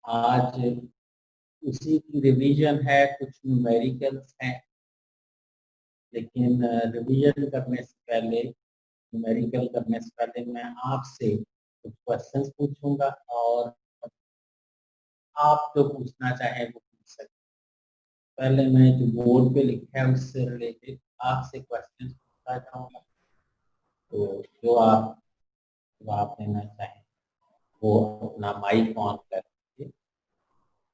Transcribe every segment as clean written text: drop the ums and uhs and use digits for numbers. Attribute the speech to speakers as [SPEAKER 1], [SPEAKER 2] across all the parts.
[SPEAKER 1] आज उसी की रिवीजन है, कुछ न्यूमेरिकल्स हैं, लेकिन रिवीजन करने से पहले, न्यूमेरिकल करने से पहले मैं आपसे कुछ क्वेश्चंस पूछूंगा और आप जो पूछना चाहें वो पूछ सकते हैं। पहले मैं जो बोर्ड पे लिखा है उससे रिलेटेड आपसे क्वेश्चंस पूछना चाहूँगा, तो जो आप जवाब देना चाहें वो अपना माइक ऑन करके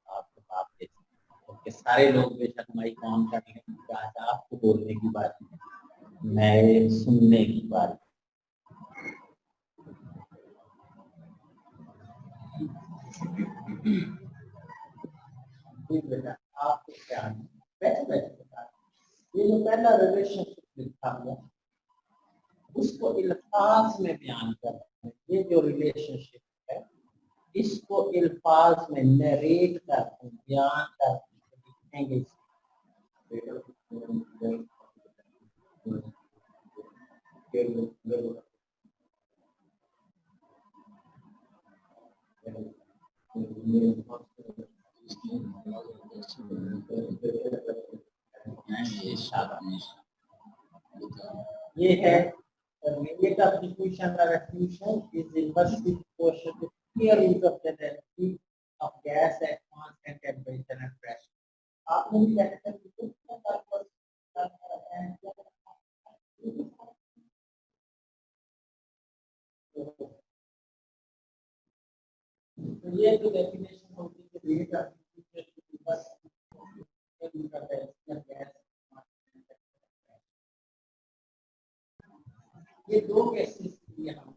[SPEAKER 1] आप जवाब दे सकते हैं। ओके, सारे लोग बेशक माइक ऑन कर लें, आज आपको बोलने की बारी है, मैं सुनने की बारी। बेटा आपको क्या बैठे बैठे बता, ये जो पहला रिलेशनशिप लिखा हुआ उसको अल्फाज में बयान कर रहे हैं। ये जो रिलेशनशिप है इसको अल्फाज में नरेट करके बयान करके लिखेंगे। ये है immediate application or diffusion is inverse with proportion to clear use of the energy of gas at constant temperature and pressure. आपने भी कहते हैं कि तो ये जो डेफिनेशन होती है immediate application बस ये दो केसेस लिए हम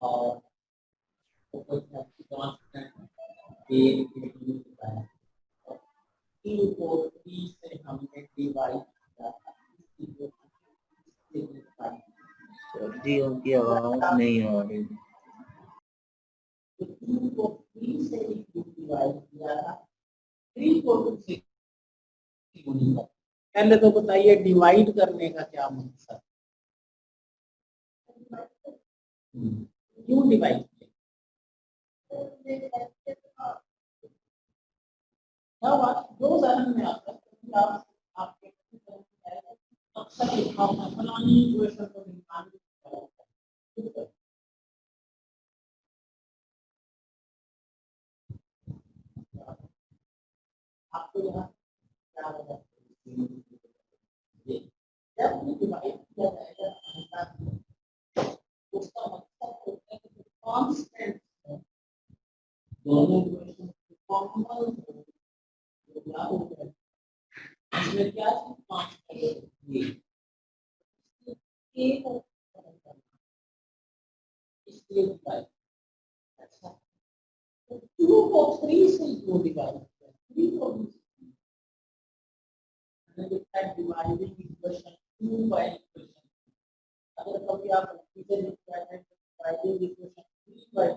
[SPEAKER 1] और से हमने डिवाइड किया
[SPEAKER 2] सर जी उनकी आवाज नहीं आ रही।
[SPEAKER 1] तो 2 को 3 से डिवाइड किया था, 3 को 2 से गुणा किया। पहले तो बताइए डिवाइड करने का क्या मकसद, क्यों डिवाइड किया? दो उदाहरण में आता है आप आपके अक्सर फलानी इक्वेशन को निकालने आपको यहाँ क्या होगा, जब भी डिवाइड किया जाएगा उसका मतलब होता है कि कांस्टेंट दोनों इक्वेशन कॉमन हो, तो क्या होगा इसमें क्या कांस्टेंट ये एक इसलिए डिवाइड। अच्छा, तो 2 को 3 से क्यों डिवाइड किया? 3 को डिवाइडिंग इक्वेशन 2 बाय इक्वेशन, अगर कभी आप इसे लिखते हैं डिवाइडिंग इक्वेशन 3 बाय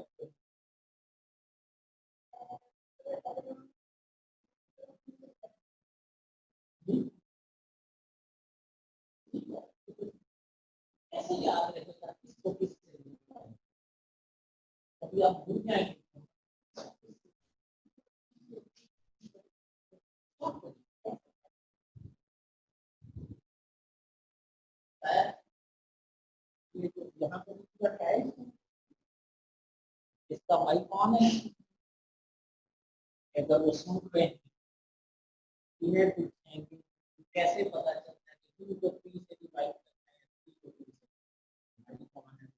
[SPEAKER 1] कैसे याद रहेगा इसको किससे कभी आप भूल जाएंगे। ये तो यहाँ पर पूरा टाइम इसका माइक कौन है, अगर वो सुन रहे हैं इन्हें पूछेंगे कैसे पता चलता है कि 2 को 3 से डिवाइड करना है, 3 को 2 से माइक कौन है?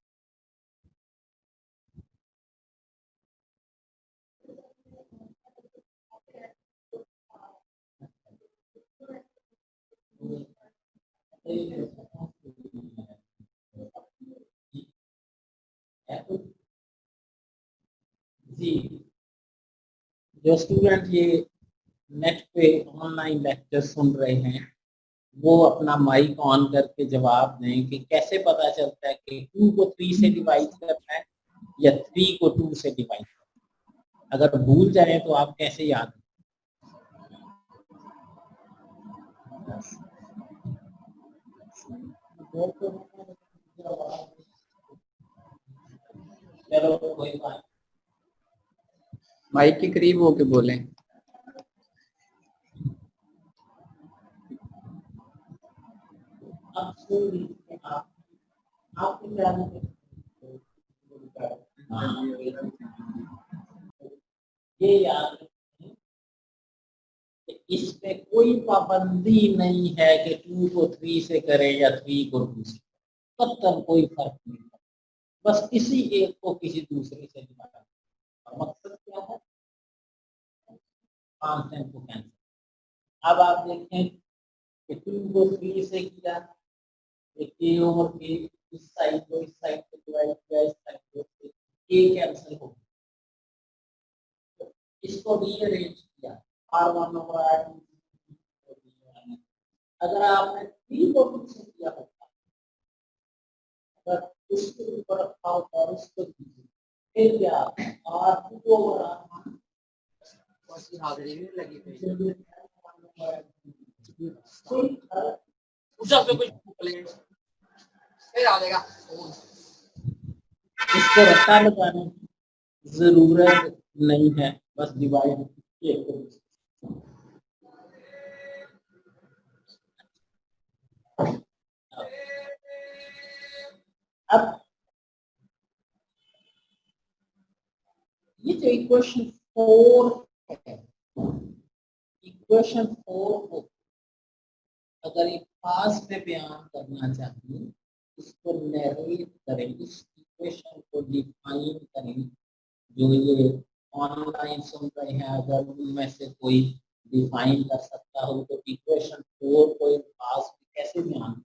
[SPEAKER 1] जी, जो स्टूडेंट ये नेट पे ऑनलाइन लेक्चर सुन रहे हैं वो अपना माइक ऑन करके जवाब दें कि कैसे पता चलता है कि 2 को 3 से डिवाइड करना है या 3 को 2 से डिवाइड करना है। अगर भूल जाए तो आप कैसे याद चलो कोई बात।
[SPEAKER 3] माइक के करीब होके बोलें।
[SPEAKER 1] अब सुन लीजिए आपके क्या ये याद रखें कि इसमें कोई पाबंदी नहीं है कि 2 को 3 से करें या 3 को 2 से, कतई कोई फर्क नहीं है। बस किसी एक को किसी दूसरे से दिखाना और मकसद क्या है, कांस्टेंट को कैंसिल। अब आप देखें कि 2 को 3 से किया, ए ओवर के इस साइड को इस साइड से डिवाइड किया, इस साइड को ए कैंसिल हो गया, इसको रीअरेंज किया r1 ओवर r2। अगर आपने 3 को 2 से किया होता, अगर उसके ऊपर रखा होता और उसको कीजिए, फिर क्या r2 ओवर r1
[SPEAKER 3] उसकी हाजिरी भी लगी हुई पे कुछ प्लेट फिर आ जाएगा।
[SPEAKER 1] इसको रट्टा लगाने की जरूरत नहीं है, बस डिवाइड अब ये जो इक्वेशन 4 है, इक्वेशन 4 को अगर एक पास में बयान करना चाहिए, इसको नरेट करें, इस इक्वेशन को डिफाइन करें। जो ये ऑनलाइन सुन रहे हैं, अगर उनमें से कोई डिफाइन कर सकता हो तो इक्वेशन 4 को एक पास में कैसे बयान?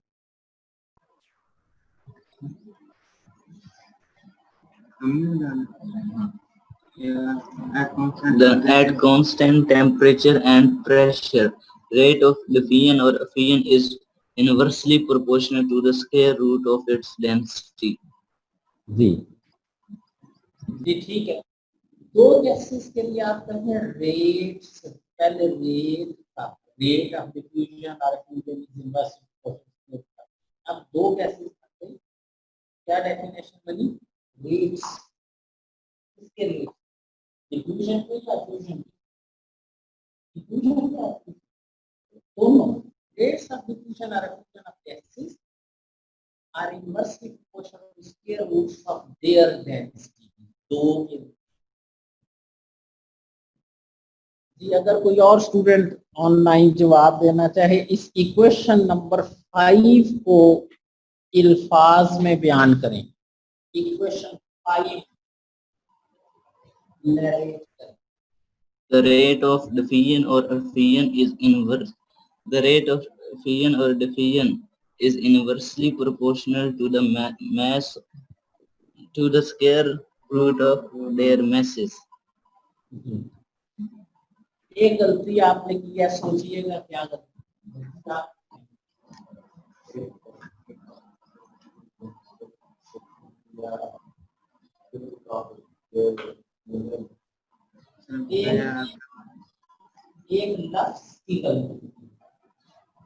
[SPEAKER 2] At constant temperature and pressure, rate of diffusion or effusion is inversely proportional to the square root of its density.
[SPEAKER 1] जी ठीक है। दो गैसेस के लिए आप कहें रेट्स, पहले रेट था, रेट ऑफ डिफ्यूजन और effusion is inversely proportional। अब दो गैसेस थे, क्या डेफिनेशन बनी? रेट्स, किसके रेट? डिफ्यूजन को या effusion? डिफ्यूजन का दोनों rates of diffusion or effusion of gases are inversely proportional to square roots of their density। दो के जी, अगर कोई और स्टूडेंट ऑनलाइन जवाब देना चाहे, इस इक्वेशन नंबर 5 को अल्फाज में बयान करें। इक्वेशन 5 नरेट करें।
[SPEAKER 2] The rate of diffusion or effusion is inverse. The rate of effusion or diffusion is inversely proportional to the mass to the square root of their masses.
[SPEAKER 1] एक गलती आपने की है, सोचिएगा क्या एक लफ्ज की गलती।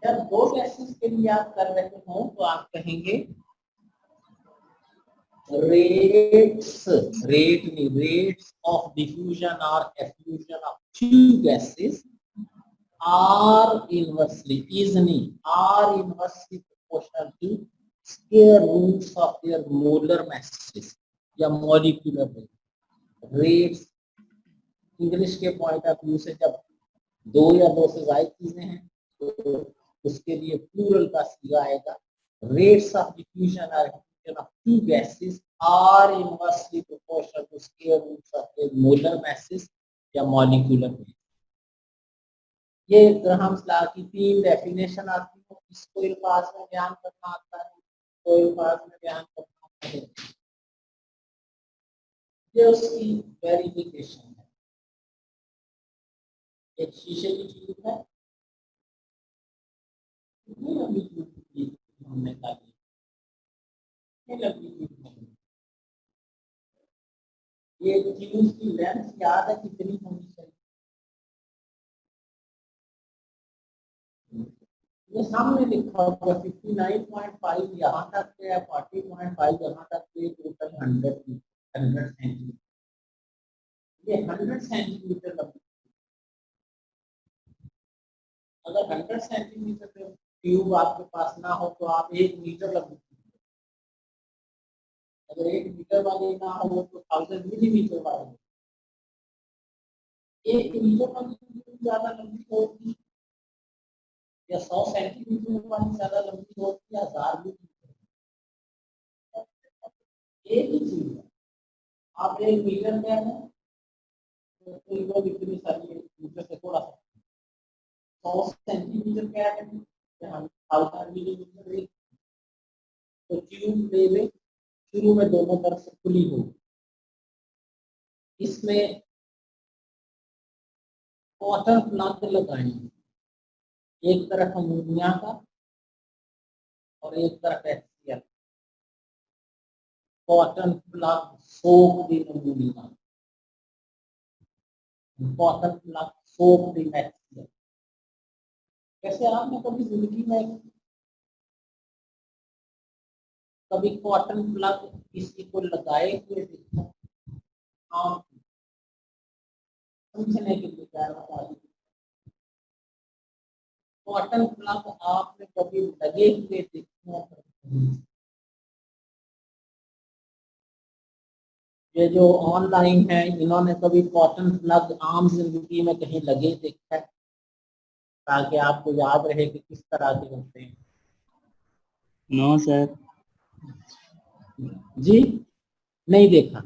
[SPEAKER 1] जब दो गैसेस के लिए आप कर रहे हो तो आप कहेंगे rates of diffusion or effusion of two gases are inversely proportional to square roots of their molar masses या molecular weight। रेट्स इंग्लिश के पॉइंट ऑफ व्यू से जब दो या दो से ज्यादा चीजें हैं तो उसके लिए प्लूरल का सीगा आएगा। रेट्स ऑफ डिफ्यूजन और of two gases are inversely proportional to square roots of their molar masses या molecular weight। ये ग्राहम्स लॉ की 3 डेफिनेशन आती है। इसको अल्फाज में बयान करना आता है, तो अल्फाज में बयान करना आता है। ये उसकी वेरिफिकेशन है। एक शीशे की ट्यूब है, कितनी लंबी ट्यूब हमने डाली, ये ट्यूब की लेंथ याद है कितनी होनी चाहिए? ये सामने लिखा होगा 59.5 यहाँ तक है, 40.5 यहाँ तक है, टोटल 100 की। 100 सेंटीमीटर, ये 100 सेंटीमीटर लंबी। अगर 100 सेंटीमीटर ट्यूब आपके पास ना हो तो आप 1 मीटर लंबी, अगर 1 मीटर वाली ना हो तो 1000 मिलीमीटर वाली, 1 मीटर वाली ज्यादा लंबी होगी या 100 सेंटीमीटर वाली ज्यादा लंबी होगी या 1000 मिलीमीटर, एक ही चीज है। आप 1 मीटर में है तो कोई लोग इतनी सारी मीटर से थोड़ा सा 100 सेंटीमीटर क्या है, हम 1000 मिलीमीटर, तो ट्यूब ले ले, शुरू में दोनों तरफ से खुली होगी, इसमें वाटर प्लग लगाएंगे, एक तरफ अमोनिया का और एक तरफ HCl, cotton plug soak the ammonia, cotton plug soak the HCl। कैसे आपने कभी जिंदगी में कभी कॉटन प्लग किसी को लगाए हुए देखा? हाँ, समझने के लिए कह रहा था, कॉटन प्लग आपने कभी लगे हुए देखे? ये जो ऑनलाइन है, इन्होंने कभी कॉटन प्लग आम जिंदगी में कहीं लगे देखा है, ताकि आपको याद रहे कि किस तरह के होते हैं?
[SPEAKER 2] No sir.
[SPEAKER 1] जी नहीं देखा,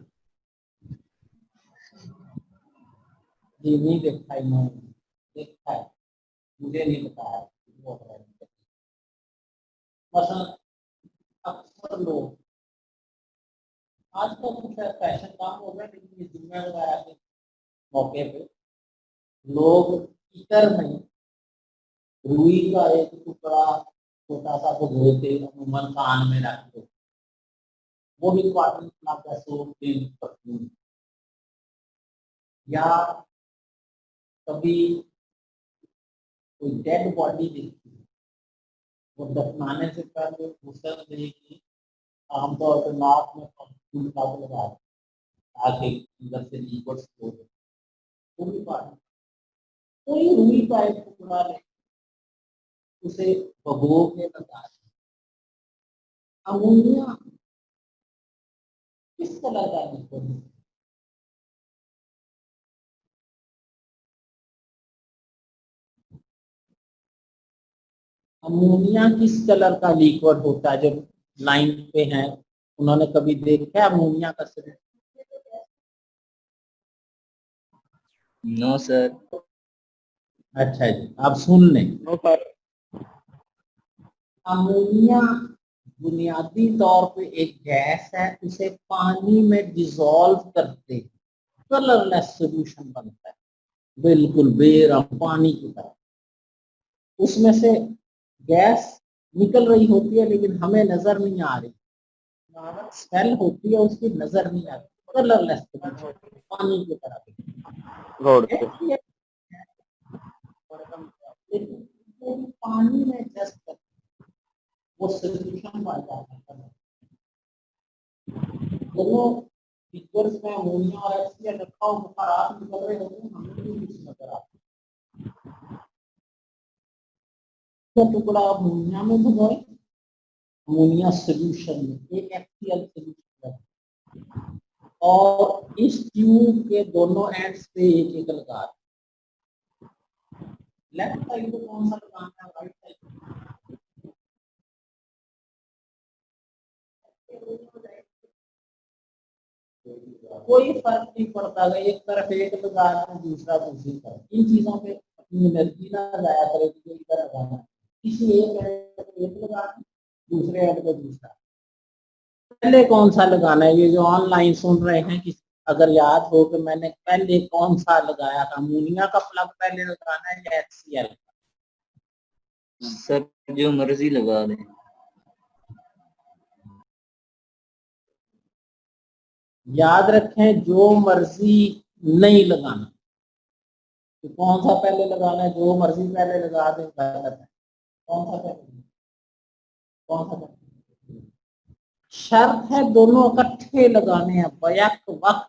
[SPEAKER 1] जी नहीं देखा, इन्होंने देखा है, मुझे नहीं बताया। मसलन अक्सर लोग आजकल कुछ फैशन काम हो गया, लेकिन ये जिम्मे लगाया के मौके पे लोग ईटर में रुई का एक टुकड़ा छोटा सा भिगोते अमूमन कान में रख दो, वो भी कॉटन प्लग का सोप परफ्यूम। या कभी कोई डेड बॉडी देखी, वो दफनाने से पहले घुसल देगी, आमतौर पर नाक में परफ्यूम प्लग लगा ताकि अंदर से लिक्विड फ्लो हो, वो भी कॉटन। कोई रुई का एक टुकड़ा ले, उसे भगो के लगा, अमोनिया किस कलर का लिक्विड है? अमोनिया किस कलर का लिक्विड होता है? जब लाइन पे है, उन्होंने कभी देखा है अमोनिया का सिर्फ?
[SPEAKER 2] No sir.
[SPEAKER 1] अच्छा जी, आप सुन लें। अमोनिया बुनियादी तौर पे एक गैस है, उसे पानी में डिसॉल्व करते कलरलेस सॉल्यूशन बनता है, बिल्कुल बेरंग पानी की तरह। उसमें से गैस निकल रही होती है लेकिन हमें नजर नहीं आ रही, स्मेल होती है उसकी, नजर नहीं आती, कलरलेस पानी की तरह। लेकिन पानी में जस्ट वो सोल्यूशन बन जाता है। दोनों लिक्विड्स में अमोनिया और HCl रखा हो, बुखारात निकल रहे होते हैं, हमें भी कुछ नजर आता है। टुकड़ा अमोनिया में भिगोए, अमोनिया सोल्यूशन में एक HCl सोल्यूशन, और इस ट्यूब के दोनों एंड्स पे एक एक लगा, लेफ्ट साइड पे कौन सा लगाना है, राइट साइड? कोई फर्क नहीं पड़ता, अगर एक तरफ एक लगा रहे हैं दूसरा दूसरी तरफ। इन चीजों पे अपनी एनर्जी ना जाया करे कि इधर लगाना है, किसी एक एंड पे एक लगा दूसरे एंड पे दूसरा। पहले कौन सा लगाना है? ये जो ऑनलाइन सुन रहे हैं कि अगर याद हो कि मैंने पहले कौन सा लगाया था, अमोनिया का प्लग पहले लगाना है या HCl?
[SPEAKER 2] सर जो मर्जी लगा दें।
[SPEAKER 1] याद रखें, जो मर्जी नहीं लगाना, तो कौन सा पहले लगाना है? जो मर्जी पहले लगा दे गलत है। कौन सा पहले, कौन सा पहले? शर्त है दोनों इकट्ठे लगाने हैं बैक वक्त।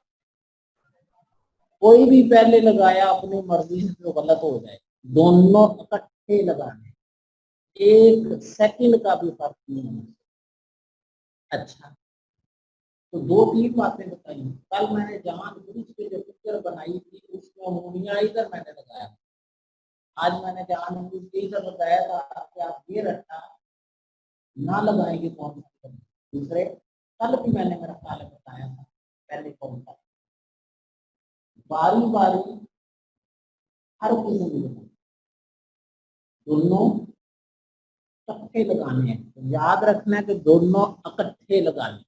[SPEAKER 1] कोई भी पहले लगाया अपनी मर्जी से तो गलत हो जाए। दोनों इकट्ठे लगाने, एक सेकंड का भी फर्क नहीं है। अच्छा, तो दो तीन बातें बताई। कल मैंने जानबूझ के जो पिक्चर बनाई थी उसमें अमोनिया इधर मैंने लगाया। आज मैंने जानबूझ के इधर लगाया था कि आप ये रखना ना लगाएंगे कौन सा। दूसरे कल भी मैंने मेरा ख्याल बताया था पहले कौन सा। बारी बारी हर किसी में दोनों इकट्ठे लगाने हैं। तो याद रखना है कि दोनों इकट्ठे लगाने।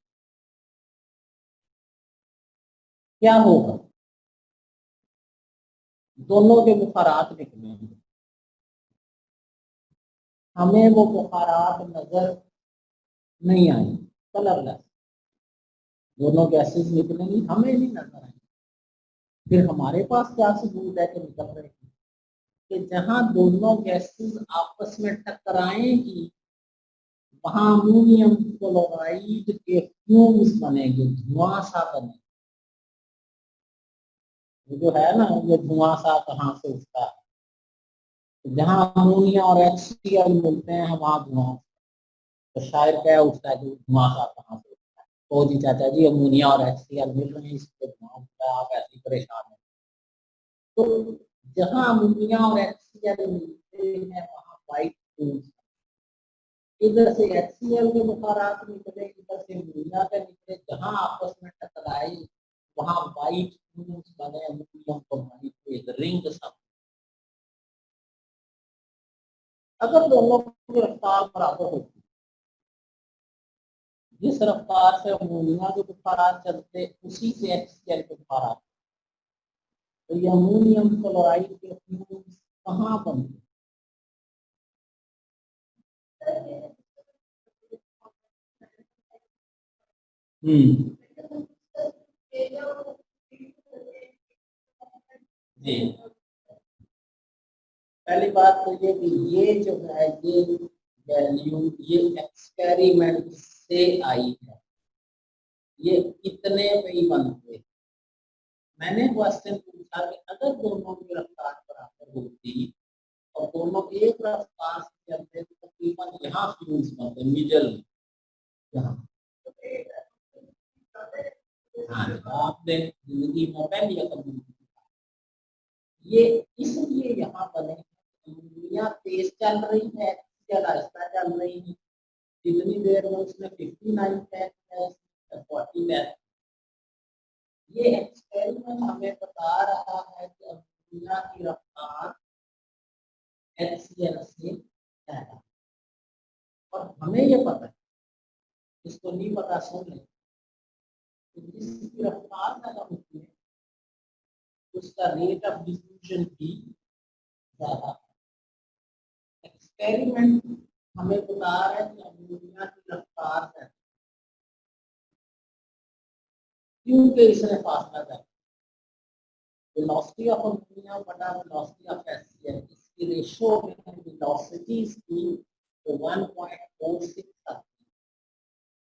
[SPEAKER 1] क्या होगा, दोनों के बुखारात निकलेंगे। हमें वो बुखारात नजर नहीं आएंगे, कलरलेस। दोनों गैसेस निकलेंगी, हमें नहीं नजर आएंगे। फिर हमारे पास क्या सबूत है कि निकल रहे हैं? कि जहां दोनों गैसेस आपस में टकराएंगी वहां अमोनियम क्लोराइड के फ्यूम्स बनेंगे, धुआं सा बनेगा। जो है ना, ये धुआं सा कहाँ से उठता है? तो जहां अमोनिया और HCl मिलते हैं वहां धुआं। तो शायद क्या उठता है, जो धुआं सा कहाँ से उठता है? तो जी चाचा जी अमोनिया और HCl मिल रहे हैं इसलिए धुआं उठता है, आप ऐसे ही परेशान हैं। तो जहां अमोनिया और HCl मिलते हैं वहां वाइट फ्यूम्स। इधर से HCl के बुखारात निकले, इधर से अमोनिया के निकले, जहां आपस में टकराई वहां वाइट फ्यूम्स बने, अमोनियम क्लोराइड के एक रिंग सा। अगर दोनों की रफ्तार बराबर होती, जिस रफ्तार से अमोनिया के बुखारात चलते उसी से HCl के बुखारात, तो ये अमोनियम क्लोराइड के फ्यूम्स कहाँ बनते? जी, पहली बात तो ये कि ये जो है ये वैल्यू ये एक्सपेरिमेंट से आई है, ये इतने पे ही बनते। मैंने क्वेश्चन पूछा कि अगर दोनों की रफ्तार बराबर होती और दोनों एक रफ्तार से चलते तो तकरीबन यहाँ फ्यूल्स बनते मिडल में, यहाँ। हाँ, आपने जिंदगी में पहली कभी ये इसलिए यहाँ बने, दुनिया तेज चल रही है या रास्ता चल रही है। जितनी देर में उसने 59 पैक है, 40 पैक। ये एक्सपेरिमेंट हमें बता रहा है कि दुनिया की रफ्तार HCl से ज्यादा, और हमें ये पता है, इसको नहीं पता सुन ले। तो जिसकी रफ्तार ज्यादा होती है उसका रेट ऑफ डिफ्यूजन भी ज्यादा। एक्सपेरिमेंट हमें बता रहा है कि अमोनिया की रफ्तार है, क्योंकि इसने फासला कर वेलोसिटी ऑफ अमोनिया बटा वेलोसिटी ऑफ HCl, इसकी रेशो में वेलोसिटीज की तो 1.46 आती है।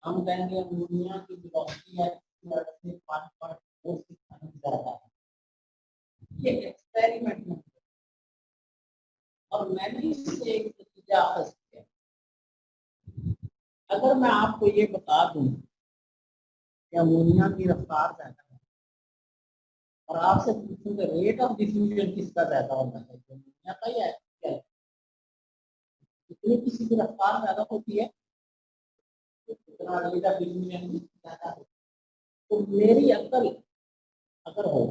[SPEAKER 1] हम कहेंगे अमोनिया की वेलोसिटी है 1.46 ज्यादा है। ये एक्सपेरिमेंट में, और मैंने इससे एक नतीजा हासिल किया। अगर मैं आपको ये बता दूं कि अमोनिया की रफ्तार ज्यादा है और आपसे पूछूं कि रेट ऑफ डिफ्यूजन किसका ज्यादा होना चाहिए, अमोनिया का या HCl? जितनी किसी की रफ्तार ज्यादा होती है उतना रेट ऑफ डिफ्यूजन भी ज्यादा होता है। तो मेरी अकल अगर हो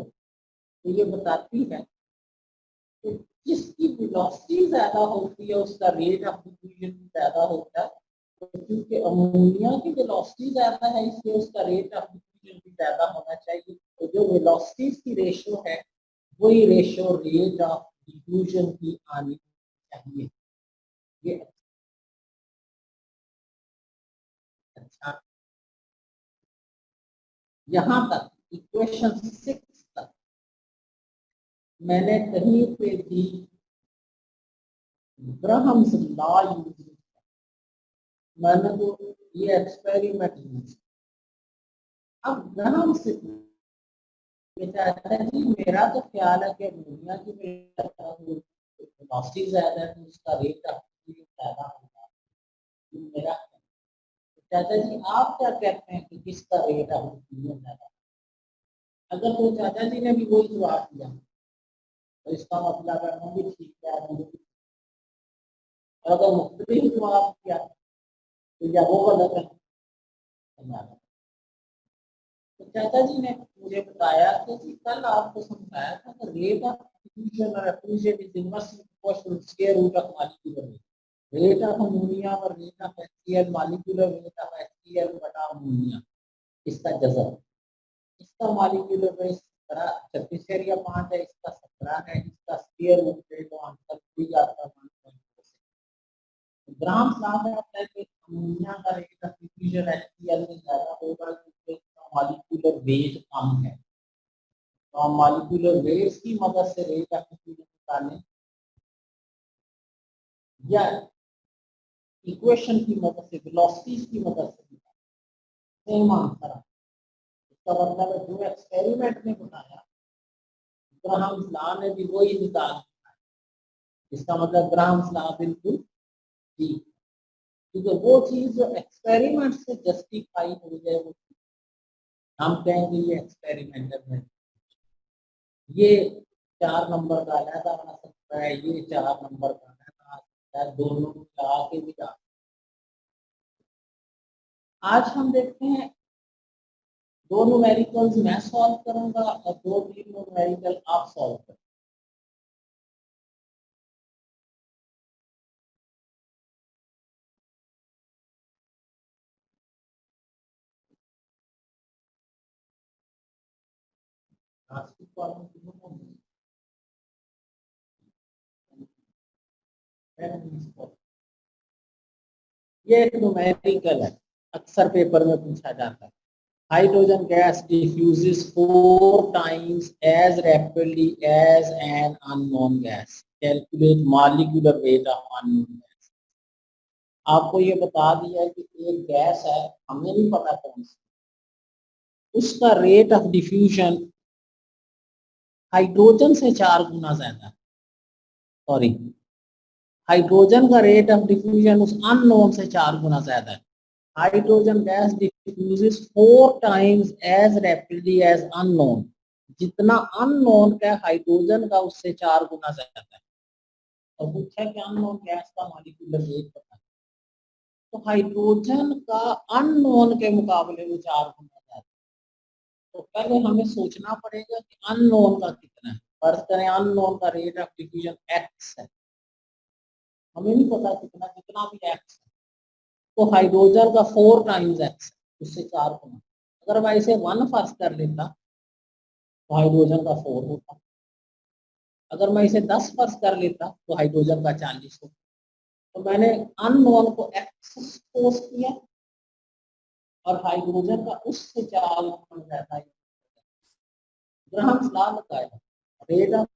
[SPEAKER 1] तो ये बताती है कि जिसकी वेलोसिटी ज्यादा होती है उसका रेट ऑफ डिफ्यूजन भी ज्यादा होता है। तो क्योंकि अमोनिया की वेलोसिटी ज्यादा है इसलिए उसका रेट ऑफ डिफ्यूजन भी ज्यादा होना चाहिए। तो जो वेलोसिटीज की रेशो है वही रेशो रेट ऑफ डिफ्यूजन की आनी चाहिए। ये अच्छा, यहाँ तक इक्वेशन 6 तक मैंने कहीं पे भी ग्राहम्स लॉ यूज, मैंने तो ये एक्सपेरिमेंट। अब ग्राम से चाचा जी मेरा तो ख्याल है कि दुनिया की वेलोसिटी ज्यादा है तो उसका रेट ज्यादा होगा। मेरा चाचा जी आप क्या कहते हैं कि किसका रेट ऑफ ज्यादा? अगर तो चाचा जी ने भी वही जवाब दिया तो इसका मतलब है हम भी ठीक है। और अगर मुख्तलिफ जवाब दिया तो या वो गलत है। तो चाचा जी ने मुझे बताया कि जी कल आपको समझाया था कि रेट ऑफ डिफ्यूजन और effusion is inversely proportional square root of molecular weight. Rate of ammonia और rate of HCl molecular weight of HCl बटा अमोनिया इसका जज़ब। इसका मॉलिक्यूलर वेट 36.5 है, इसका 17 है, इसका स्क्वायर रूट है तो आंसर भी आता है 1.46। ग्राम साहब है कि अमोनिया का रेट ऑफ डिफ्यूजन HCl में ज्यादा होगा क्योंकि इसका मॉलिक्यूलर वेट कम है। तो हम मॉलिक्यूलर वेट की मदद से रेट ऑफ डिफ्यूजन निकालें या इक्वेशन की मदद से वेलोसिटी की मदद से निकालें, सेम आंसर है। इसका मतलब है जो एक्सपेरिमेंट में बताया ग्राहम्स लॉ ने भी वही निकाला। इसका मतलब ग्राहम्स लॉ बिल्कुल ठीक, क्योंकि वो चीज जो एक्सपेरिमेंट से जस्टिफाई हो जाए वो हम कहेंगे ये एक्सपेरिमेंटल है। ये 4 नंबर का अलहदा बना सकता है, ये 4 नंबर का अलहदा आ सकता है, दोनों मिला के भी जा। आज हम देखते हैं 2 न्यूमेरिकल्स मैं सॉल्व करूंगा और 2-3 न्यूमेरिकल आप सॉल्व करें। ये एक न्यूमेरिकल है, अक्सर पेपर में पूछा जाता है। Hydrogen gas diffuses 4 times as rapidly as an unknown gas. Calculate molecular weight of unknown gas. आपको ये बता दिया है कि एक गैस है, हमें नहीं पता कौन सी, उसका रेट ऑफ डिफ्यूजन हाइड्रोजन से 4 गुना ज्यादा है। सॉरी, हाइड्रोजन का रेट ऑफ डिफ्यूजन उस अननोन से 4 गुना ज्यादा है। Hydrogen gas diffuses 4 times as rapidly as unknown। जितना अननोन का हाइड्रोजन का उससे 4 गुना ज्यादा है। और पूछा कि अननोन गैस का मॉलिक्यूलर वेट पता है, तो हाइड्रोजन का अननोन के मुकाबले में 4 गुना ज्यादा। तो पहले हमें सोचना पड़ेगा कि अननोन का कितना है। फर्ज करें अननोन का रेट ऑफ डिफ्यूजन x है, हमें नहीं पता कितना, जितना भी x है तो हाइड्रोजन का 4 times x उससे 4 गुना। अगर मैं इसे 1 फर्ज कर लेता तो हाइड्रोजन का 4 होता। अगर मैं इसे 10 फर्ज कर लेता तो हाइड्रोजन का 40 होता। तो मैंने अननोन को x सपोज किया और हाइड्रोजन का उससे 4 गुना ज्यादा है। ग्राहम्स लॉ लगाया, rate of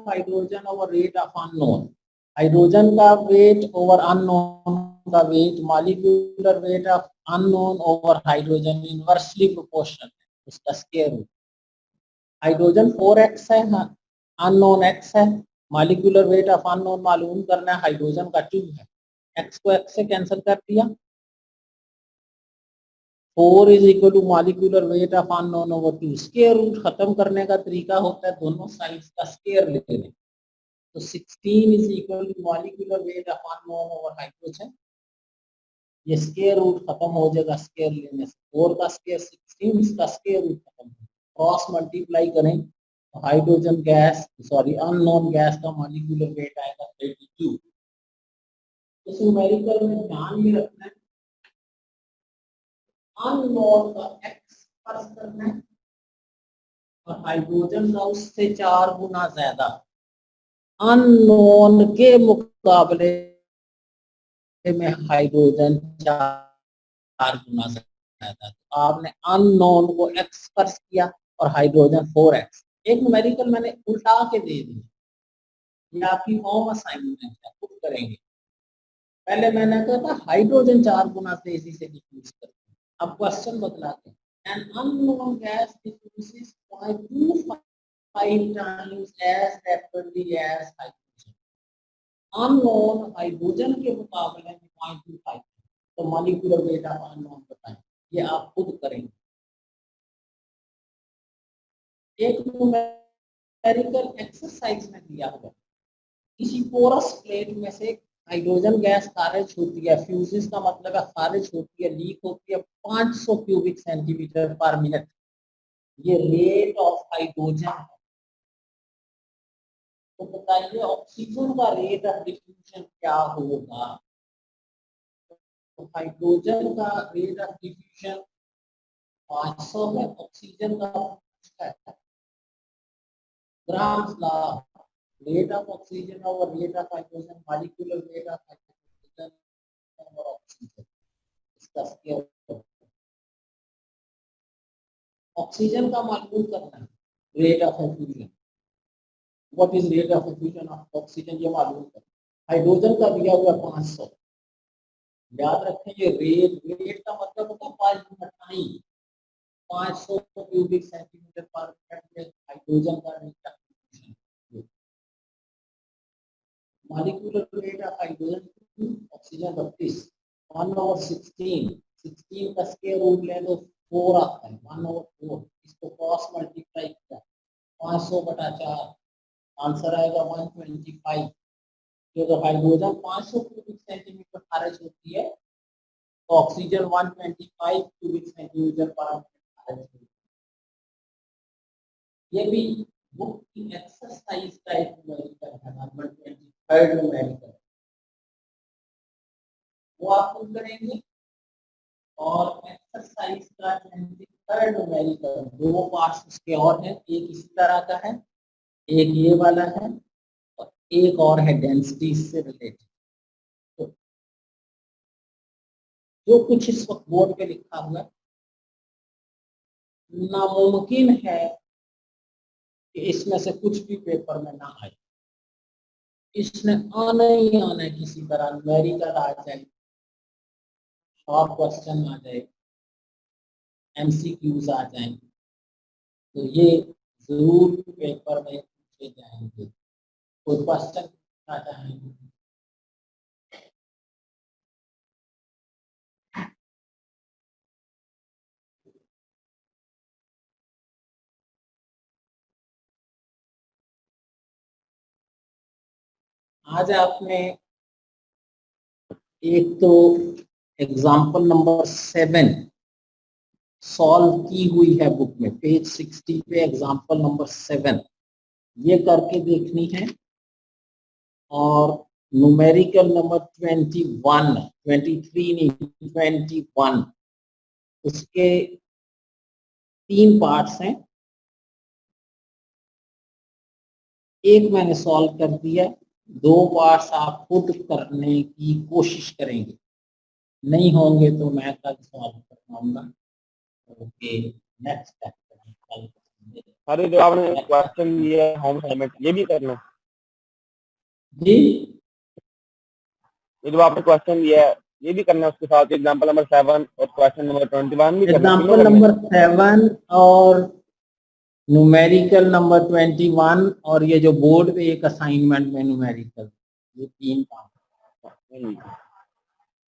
[SPEAKER 1] hydrogen over rate of unknown. Hydrogen का वेट ओवर अननोन का weight, molecular weight of unknown over hydrogen inversely proportional है, उसका स्क्वायर रूट। हाइड्रोजन 4x है, अननोन x है, मॉलिक्यूलर वेट ऑफ अननोन मालूम करना है, हाइड्रोजन का 2 है। x को x से कैंसिल कर दिया, 4 is equal to molecular weight of unknown over 2। Square root खत्म करने का तरीका होता है दोनों साइड्स का स्क्वायर ले लें। तो 16 is equal to molecular weight of unknown over hydrogen. ये स्क्वायर रूट खत्म हो जाएगा स्क्वायर लेने से, 4 का स्क्वायर 16, इसका स्क्वायर रूट खत्म, क्रॉस मल्टीप्लाई करें तो hydrogen gas sorry unknown gas का मॉलिक्यूलर वेट आएगा 32। इस न्यूमेरिकल में ध्यान में रखना है अननोन का x फर्ज करना है और हाइड्रोजन का उससे 4 गुना ज्यादा अननोन के मुकाबले में हाइड्रोजन 4 गुना ज्यादा। तो आपने अननोन को x फर्ज किया और हाइड्रोजन 4x। एक न्यूमेरिकल मैंने उल्टा के दे दी, ये आपकी होम असाइनमेंट है, खुद करेंगे। पहले मैंने कहा था हाइड्रोजन 4 गुना तेजी से डिफ्यूज करते हैं, अब क्वेश्चन बदलाते हैं। An unknown gas diffuses 0.25 times as rapidly as hydrogen. Unknown hydrogen के मुकाबले में 0.25, तो मॉलिक्यूलर वेट ऑफ अननोन बताएं, ये आप खुद करेंगे। एक न्यूमेरिकल एक्सरसाइज में दिया हुआ, किसी पोरस प्लेट में से हाइड्रोजन गैस खारिज होती है, फ्यूजिस का मतलब है खारिज होती है, लीक होती है 500 क्यूबिक सेंटीमीटर पर मिनट, ये रेट ऑफ हाइड्रोजन है। तो बताइए ऑक्सीजन का रेट ऑफ डिफ्यूजन क्या होगा? तो हाइड्रोजन का रेट ऑफ डिफ्यूजन 500 है, ऑक्सीजन का Graham's law, rate of oxygen over rate of hydrogen, molecular weight of hydrogen over oxygen, इसका स्केयर। ऑक्सीजन का मालूम करना है, rate of effusion, what is rate of effusion of oxygen, ये मालूम करना। हाइड्रोजन का दिया हुआ 500, याद रखें ये रेट का मतलब होता है 5 गुना time, 500 cubic centimetre per minute hydrogen का rate of effusion. Molecular weight of hydrogen oxygen 32, 1/16, 16 का स्क्वायर रूट ले लो 4 आता है, 1/4, इसको क्रॉस मल्टीप्लाई किया 500/4, आंसर आएगा 125। जो हाइड्रोजन 500 क्यूबिक सेंटीमीटर खारिज होती है, तो ऑक्सीजन 125 क्यूबिक सेंटीमीटर पर खारिज होती है। ये भी बुक की एक्सरसाइज का एक न्यूमेरिकल है, नंबर 23 न्यूमेरिकल, वो आप खुद करेंगे। और एक्सरसाइज का 23 न्यूमेरिकल 2 पार्ट्स उसके और हैं, एक इसी तरह का है, एक ये वाला है, और एक और है डेंसिटी से रिलेटेड। तो जो कुछ इस वक्त बोर्ड पे लिखा हुआ है, नामुमकिन है कि इसमें से कुछ भी पेपर में ना आए, इसने आना ही आना है, किसी तरह न्यूमेरिकल आ जाए, शॉर्ट क्वेश्चन आ जाए, एमसीक्यूज आ जाए, तो ये जरूर पेपर में पूछे जाएंगे, कोई क्वेश्चन पूछना चाहेंगे? आज आपने एक तो एग्जाम्पल नंबर 7 सॉल्व की हुई है बुक में, पेज 60 पे एग्जाम्पल नंबर 7 ये करके देखनी है, और न्यूमेरिकल नंबर 21, 23 नहीं 21, उसके 3 पार्ट्स हैं, एक मैंने सॉल्व कर दिया, 2 पार्ट्स आप खुद करने की कोशिश करेंगे, नहीं होंगे तो मैं कल सॉल्व करवाऊंगा। ओके, नेक्स्ट
[SPEAKER 4] अरे जो आपने क्वेश्चन दिया होम असाइनमेंट, ये भी करना
[SPEAKER 1] जी,
[SPEAKER 4] ये जो आपने क्वेश्चन दिया है ये भी करना, उसके साथ एग्जांपल नंबर 7 और क्वेश्चन नंबर 21 भी करना।
[SPEAKER 1] एग्जाम्पल नंबर 7 और न्यूमेरिकल नंबर 21 और ये जो बोर्ड पे एक असाइनमेंट में न्यूमेरिकल, ये 3 काम।